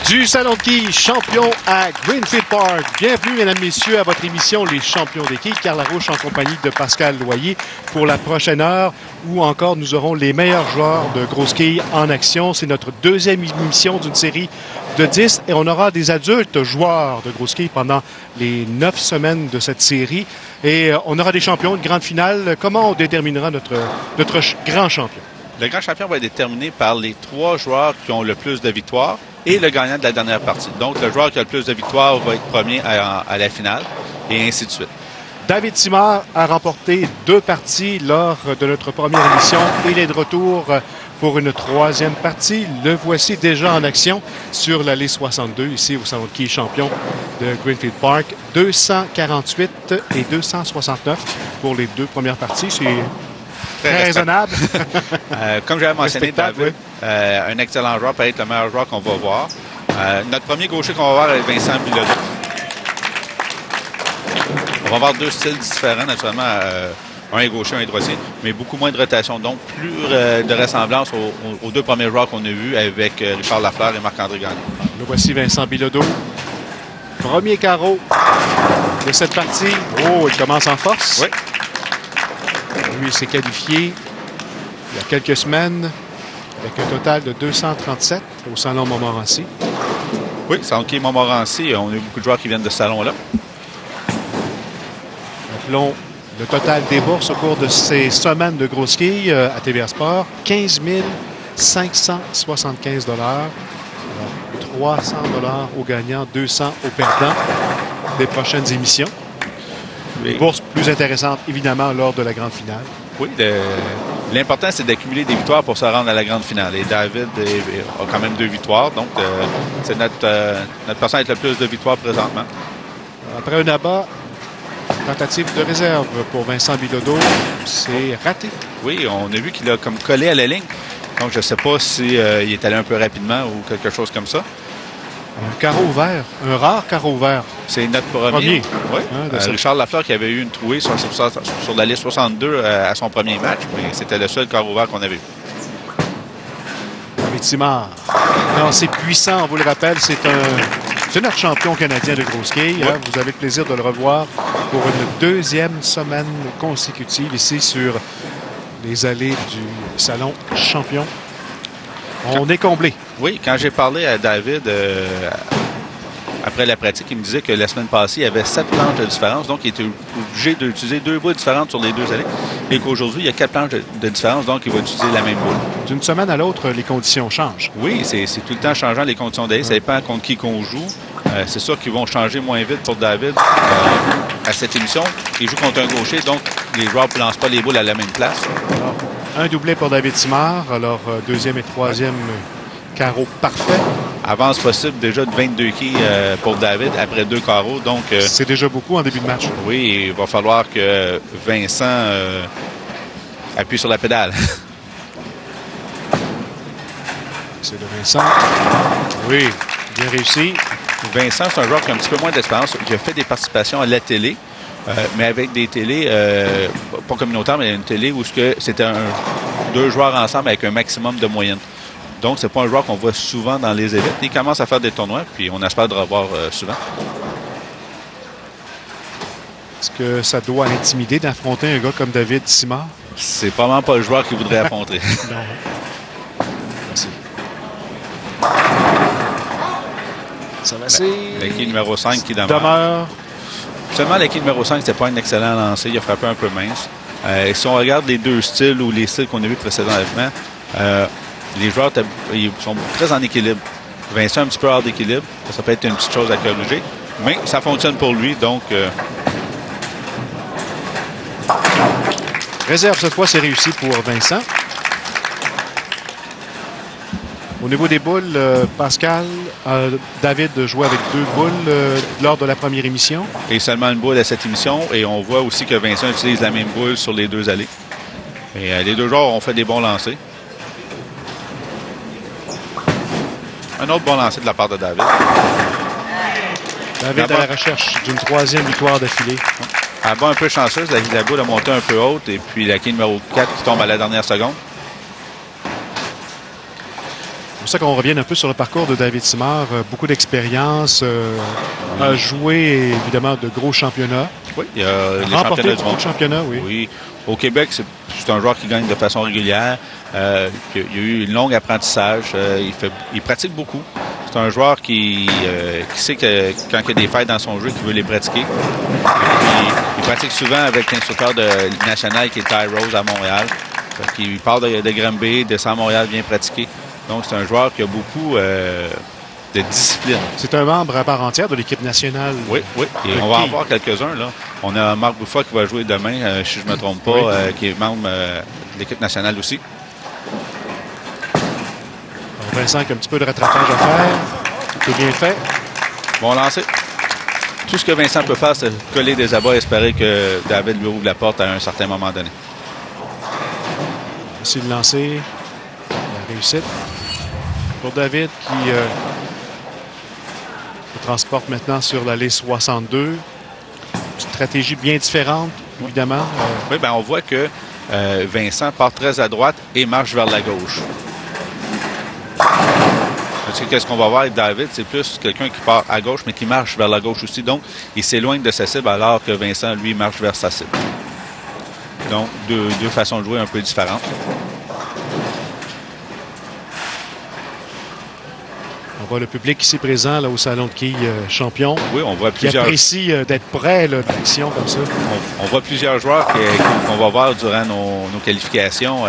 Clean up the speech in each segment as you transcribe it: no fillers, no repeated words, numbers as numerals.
Du Salon de quilles, champion à Greenfield Park. Bienvenue, mesdames, messieurs, à votre émission Les Champions des quilles. Carl Larouche en compagnie de Pascal Loyer pour la prochaine heure où encore nous aurons les meilleurs joueurs de grosses quilles en action. C'est notre deuxième émission d'une série de 10 et on aura des adultes joueurs de grosses quilles pendant les 9 semaines de cette série. Et on aura des champions, une grande finale. Comment on déterminera notre grand champion? Le grand champion va être déterminé par les 3 joueurs qui ont le plus de victoires et le gagnant de la dernière partie. Donc, le joueur qui a le plus de victoires va être premier à la finale et ainsi de suite. David Simard a remporté 2 parties lors de notre première émission. Il est de retour pour une 3e partie. Le voici déjà en action sur l'allée 62, ici au Salon de quilles champion de Greenfield Park. 248 et 269 pour les 2 premières parties. C'est très raisonnable. Comme j'avais mentionné, David, un excellent joueur peut être le meilleur joueur qu'on va voir. Notre premier gaucher qu'on va voir est Vincent Bilodeau. On va voir 2 styles différents, naturellement. Un est gaucher, un est droitier, mais beaucoup moins de rotation. Donc, plus de ressemblance aux 2 premiers joueurs qu'on a vus avec Richard Lafleur et Marc-André Gagnon. Le voici Vincent Bilodeau. Premier carreau de cette partie. Oh, il commence en force. Oui. Lui, il s'est qualifié il y a quelques semaines avec un total de 237 au Salon Montmorency. Oui, Salon de quilles Montmorency. On a eu beaucoup de joueurs qui viennent de ce salon-là. Appelons le total des bourses au cours de ces semaines de grosses quilles à TVA Sport. 15 575 $. 300 $ aux gagnants, 200 aux perdants des prochaines émissions. Une bourse plus intéressante, évidemment, lors de la grande finale. Oui, l'important, c'est d'accumuler des victoires pour se rendre à la grande finale. Et David a quand même 2 victoires. Donc, c'est notre personne avec le plus de victoires présentement. Après un abat, tentative de réserve pour Vincent Bilodeau, c'est raté. Oui, on a vu qu'il a comme collé à la ligne. Donc, je ne sais pas si il est allé un peu rapidement ou quelque chose comme ça. Un carreau ouvert, un rare carreau ouvert. C'est notre premier. Oui. Richard Lafleur qui avait eu une trouée sur la liste 62 à son premier match, mais c'était le seul carreau ouvert qu'on avait eu. David Simard. Non, c'est puissant, on vous le rappelle, c'est notre champion canadien de grosses quilles. Oui. Hein? Vous avez le plaisir de le revoir pour une 2e semaine consécutive ici sur les allées du Salon champion. On est comblé. Oui, quand j'ai parlé à David après la pratique, il me disait que la semaine passée, il y avait 7 planches de différence. Donc, il était obligé d'utiliser 2 boules différentes sur les 2 allées. Et qu'aujourd'hui, il y a 4 planches de différence. Donc, il va utiliser la même boule. D'une semaine à l'autre, les conditions changent. Oui, c'est tout le temps changeant les conditions d'allée. Ça dépend contre qui qu'on joue. C'est sûr qu'ils vont changer moins vite pour David à cette émission. Il joue contre un gaucher. Donc, les joueurs ne lancent pas les boules à la même place. Alors, un doublé pour David Simard. Alors, 2e et 3e carreau parfait. Avance possible déjà de 22 quilles pour David après 2 carreaux. Donc, c'est déjà beaucoup en début de match. Oui, il va falloir que Vincent appuie sur la pédale. C'est de Vincent. Oui, bien réussi. Vincent, c'est un joueur qui a un petit peu moins d'expérience. Il a fait des participations à la télé, mais avec des télés, pas communautaires, mais une télé où c'était 2 joueurs ensemble avec un maximum de moyenne. Donc, c'est pas un joueur qu'on voit souvent dans les élites. Il commence à faire des tournois, puis on espère de le revoir souvent. Est-ce que ça doit intimider d'affronter un gars comme David Simard? C'est probablement pas le joueur qu'il voudrait affronter. Non. Merci. Ça va, c'est... La quille numéro 5 qui demeure. Seulement la quille numéro 5, c'était pas un excellent lancer. Il a frappé un peu mince. Et si on regarde les 2 styles ou les styles qu'on a vus précédemment, les joueurs ils sont très en équilibre. Vincent un petit peu hors d'équilibre. Ça peut être une petite chose à corriger. Mais ça fonctionne pour lui, donc... Réserve, cette fois, c'est réussi pour Vincent. Au niveau des boules, Pascal, David jouait avec 2 boules lors de la première émission. Et seulement une boule à cette émission. Et on voit aussi que Vincent utilise la même boule sur les 2 allées. Et les 2 joueurs ont fait des bons lancers. Un autre bon lancer de la part de David. David à la recherche d'une 3e victoire d'affilée. Elle bat un peu chanceuse. La boule a monté un peu haute. Et puis la quille numéro 4 qui tombe à la dernière seconde. pour ça qu'on revienne un peu sur le parcours de David Simard. Beaucoup d'expérience, a joué évidemment de gros championnats. Oui, il y a les remporté championnats du beaucoup monde. de championnats, oui. Oui. Au Québec, c'est un joueur qui gagne de façon régulière. Il a eu un long apprentissage. Il pratique beaucoup. C'est un joueur qui sait que quand il y a des failles dans son jeu, qu'il veut les pratiquer. Il pratique souvent avec l'instructeur de national qui est Ty Rose à Montréal. Il part de Granby, descend à Montréal, vient pratiquer. Donc, c'est un joueur qui a beaucoup de discipline. C'est un membre à part entière de l'équipe nationale. Oui, oui. Et on va en voir quelques-uns, là. On a Marc Bouffat qui va jouer demain, si je ne me trompe pas, oui. qui est membre de l'équipe nationale aussi. Alors, Vincent qui a un petit peu de rattrapage à faire. C'est bien fait. Bon lancer. Tout ce que Vincent peut faire, c'est coller des abats et espérer que David lui ouvre la porte à un certain moment donné. Voici le lancer. La réussite pour David qui se transporte maintenant sur l'allée 62. Une stratégie bien différente, évidemment. Oui, bien, on voit que Vincent part très à droite et marche vers la gauche. Qu'est-ce qu'on va voir avec David? C'est plus quelqu'un qui part à gauche, mais qui marche vers la gauche aussi. Donc, il s'éloigne de sa cible alors que Vincent, lui, marche vers sa cible. Donc, deux façons de jouer un peu différentes. On voit le public ici présent là, au Salon de quilles champion. Oui, on voit Qui plusieurs... apprécie d'être près là, d'action comme ça. On voit plusieurs joueurs qu'on va voir durant nos qualifications,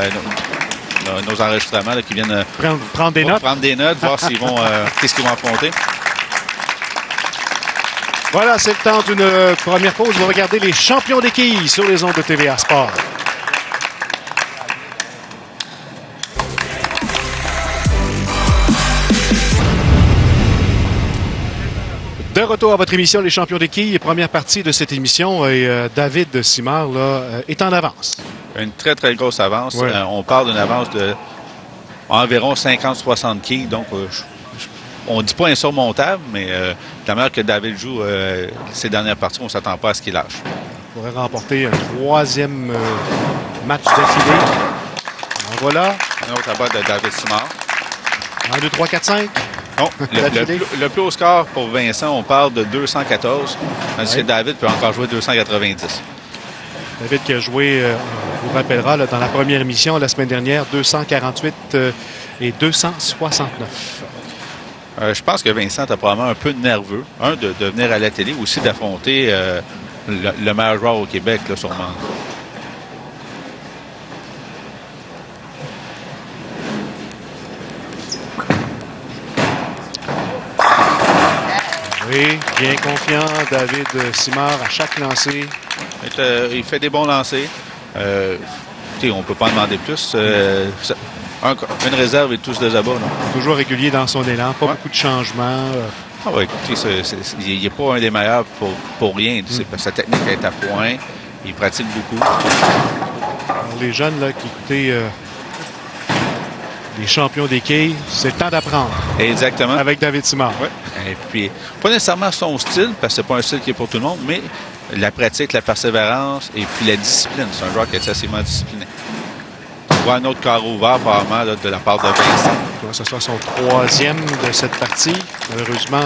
nos enregistrements là, qui viennent prendre des notes. Prendre des notes, voir s'ils vont qu'est-ce qu'ils vont affronter. Voilà, c'est le temps d'une première pause. Vous regardez les champions des quilles sur les ondes de TVA Sport. De retour à votre émission Les champions des quilles, première partie de cette émission et David Simard là, est en avance. Une très, très grosse avance. Ouais. On parle d'une avance de environ 50-60 quilles. Donc, on ne dit pas insurmontable, mais de la manière que David joue ces dernières parties, on ne s'attend pas à ce qu'il lâche. Il pourrait remporter un troisième match d'affilée. En voilà. Un autre abat de David Simard. 1, 2, 3, 4, 5. Non, le plus haut score pour Vincent, on parle de 214, tandis que David peut encore jouer 290. David qui a joué, on vous rappellera, là, dans la première émission la semaine dernière, 248 et 269. Je pense que Vincent est probablement un peu nerveux. De venir à la télé, aussi d'affronter le meilleur joueur au Québec, là, sûrement. Oui, bien confiant, David Simard à chaque lancé. Il fait des bons lancers. On ne peut pas en demander plus. Une réserve et tous des abats. Non? Toujours régulier dans son élan, pas beaucoup de changements. Ah ouais, écoutez, il n'est pas un des meilleurs pour rien. Sa technique est à point. Il pratique beaucoup. Alors, les jeunes là, qui écoutaient les champions des quilles, c'est le temps d'apprendre. Exactement. Avec David Simard. Oui. Et puis, pas nécessairement son style, parce que c'est pas un style qui est pour tout le monde, mais la pratique, la persévérance et puis la discipline. C'est un joueur qui est excessivement discipliné. On voit un autre carreau ouvert, probablement, là, de la part de Vincent. Ce sera son troisième de cette partie. Malheureusement,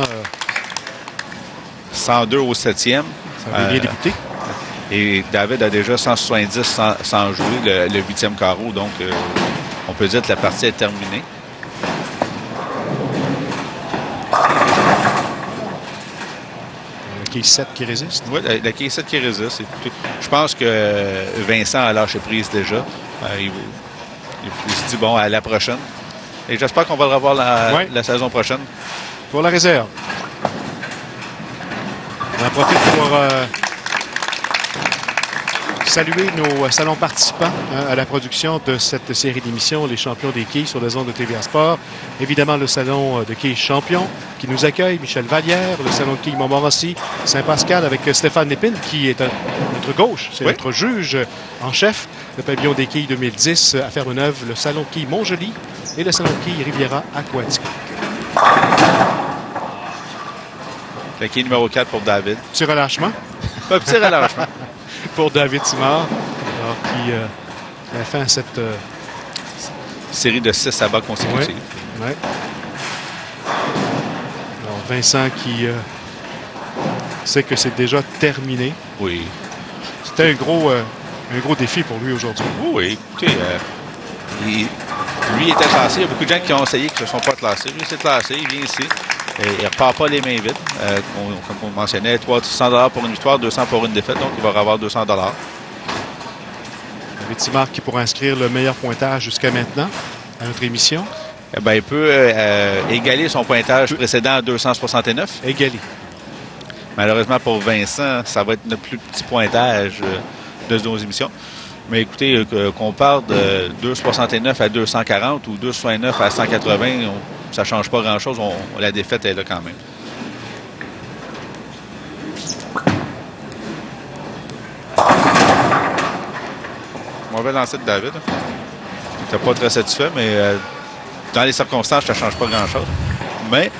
102 au 7e. ça avait bien débuté. Et David a déjà 170 sans jouer le 8e carreau. Donc, on peut dire que la partie est terminée. Le quille 7 qui résiste. Oui, la quille 7 qui résiste. Je pense que Vincent a lâché prise déjà. Il se dit, bon, à la prochaine. Et j'espère qu'on va le revoir la saison prochaine. Pour la réserve. On en profite pour saluer nos salons participants à la production de cette série d'émissions, les champions des quilles sur les ondes de TVA Sport. Évidemment, le salon de quilles champion qui nous accueille, Michel Vallière, le salon de quilles Montmorency, Saint-Pascal avec Stéphane Lépine qui est à notre gauche, c'est notre juge en chef. Le pavillon des quilles 2010 à Fermeneuve, le salon de quilles Montjoli et le salon de quilles Riviera Aquatique. La quille numéro 4 pour David. Petit relâchement. Un petit relâchement. Pour David Simard, alors qui a fait cette série de 6 abats consécutifs. Ouais. Alors, Vincent qui sait que c'est déjà terminé. Oui. C'était un gros défi pour lui aujourd'hui. Oui, écoutez, lui était classé. Il y a beaucoup de gens qui ont essayé qui ne se sont pas classés. Lui, s'est classé, il vient ici. Et il ne repart pas les mains vides. Comme on mentionnait, 300 $ pour une victoire, 200 pour une défaite. Donc, il va avoir 200 $. David Simard qui pourra inscrire le meilleur pointage jusqu'à maintenant à notre émission. Eh bien, il peut égaler son pointage précédent à 269. Égalé. Malheureusement pour Vincent, ça va être notre plus petit pointage de nos émissions. Mais écoutez, qu'on parle de 2,69 à 240 ou 2,69 à 180, ça ne change pas grand-chose. La défaite est là quand même. Mauvais lancer de David. Il n'était pas très satisfait, mais dans les circonstances, ça ne change pas grand-chose. Mais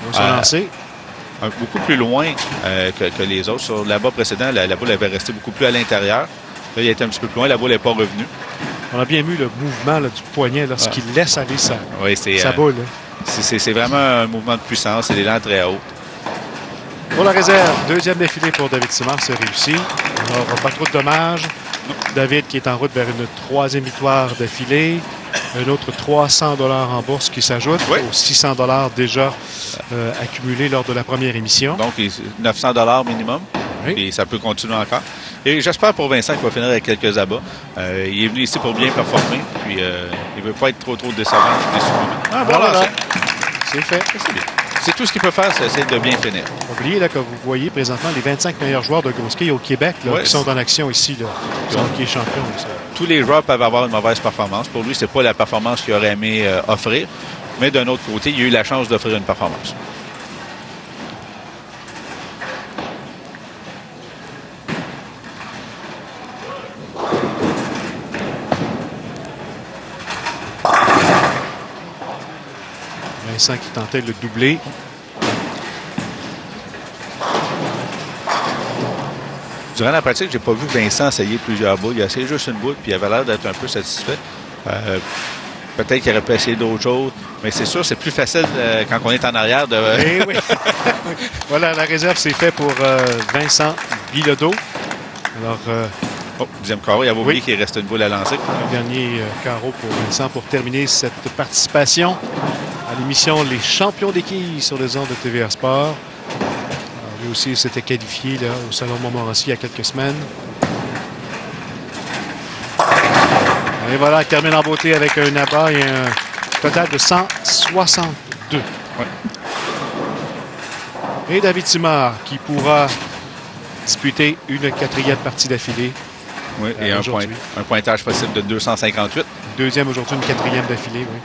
beaucoup plus loin que les autres. Sur la balle précédente, la boule avait resté beaucoup plus à l'intérieur. Là, il était un petit peu plus loin. La boule n'est pas revenue. On a bien vu le mouvement là, du poignet lorsqu'il laisse aller sa boule. C'est vraiment un mouvement de puissance. C'est l'élan très haut. Pour la réserve, deuxième défilé pour David Simard, c'est réussi. On n'aura pas trop de dommages. David qui est en route vers une troisième victoire d'affilée. Un autre 300 $ en bourse qui s'ajoute aux 600 $ déjà accumulés lors de la première émission. Donc, 900 $ minimum. Oui. Et ça peut continuer encore. Et j'espère pour Vincent qu'il va finir avec quelques abats. Il est venu ici pour bien performer. Puis, il ne veut pas être trop décevant. Voilà. C'est fait. C'est bien. C'est tout ce qu'il peut faire, c'est essayer de bien finir. Oubliez là, que vous voyez présentement les 25 meilleurs joueurs de gros ski au Québec là, qui sont en action ici. Là, qui est champion. Ça. Tous les joueurs peuvent avoir une mauvaise performance. Pour lui, ce n'est pas la performance qu'il aurait aimé offrir. Mais d'un autre côté, il a eu la chance d'offrir une performance. Vincent qui tentait le doublé. Durant la pratique, j'ai pas vu Vincent essayer plusieurs boules. Il a essayé juste une boule, puis il avait l'air d'être un peu satisfait. Peut-être qu'il aurait pu essayer d'autres choses, mais c'est sûr, c'est plus facile quand on est en arrière de... Oui. Voilà, la réserve, c'est fait pour Vincent Bilodeau. Alors... deuxième carreau, il avait oublié qu'il restait une boule à lancer. Le dernier carreau pour Vincent pour terminer cette participation à l'émission Les Champions des quilles sur les ondes de TVA Sport. Alors, lui aussi, il s'était qualifié là, au Salon Montmorency il y a quelques semaines. Et voilà, il termine en beauté avec un abat et un total de 162. Ouais. Et David Simard qui pourra disputer une quatrième partie d'affilée. Oui, et un pointage possible de 258. Deuxième aujourd'hui, une quatrième d'affilée, oui.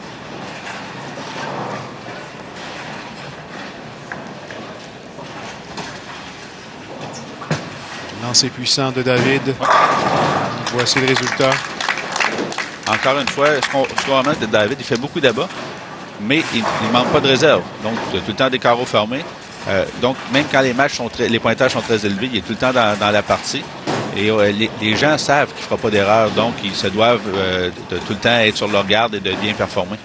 Lancer puissant de David. Ouais. Voici le résultat. Encore une fois, ce qu'on remarque de David, il fait beaucoup d'abats, mais il ne manque pas de réserve. Donc, tout le temps des carreaux fermés. Donc, même quand les pointages sont très élevés, il est tout le temps dans la partie. Et les gens savent qu'il ne fera pas d'erreur. Donc, ils se doivent de tout le temps être sur leur garde et de bien performer.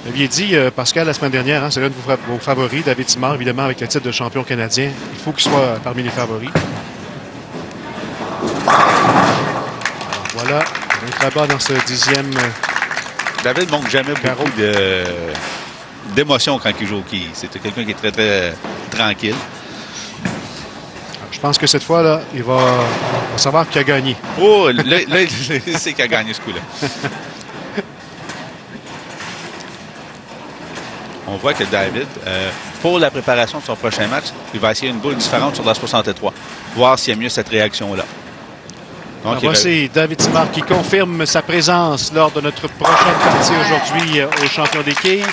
Vous l'aviez dit, Pascal, la semaine dernière, c'est l'un de vos favoris, David Simard, évidemment, avec le titre de champion canadien. Il faut qu'il soit parmi les favoris. Alors, voilà, un très bas dans ce 10e. David ne manque jamais beaucoup d'émotion quand il joue au quilles. C'est quelqu'un qui est très, très tranquille. Alors, je pense que cette fois, là, il va savoir qui a gagné. Oh, là il sait qui a gagné ce coup-là. On voit que David, pour la préparation de son prochain match, il va essayer une boule différente sur la 63. Voir s'il y a mieux cette réaction-là. Donc, voici David Simard qui confirme sa présence lors de notre prochaine partie aujourd'hui au champion des quilles.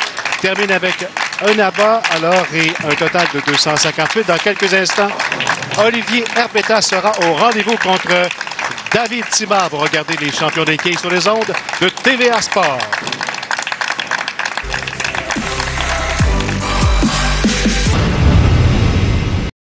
Termine avec un abat alors et un total de 258. Dans quelques instants, Olivier Herbetta sera au rendez-vous contre David Simard. Vous regardez les champions des quilles sur les ondes de TVA Sport.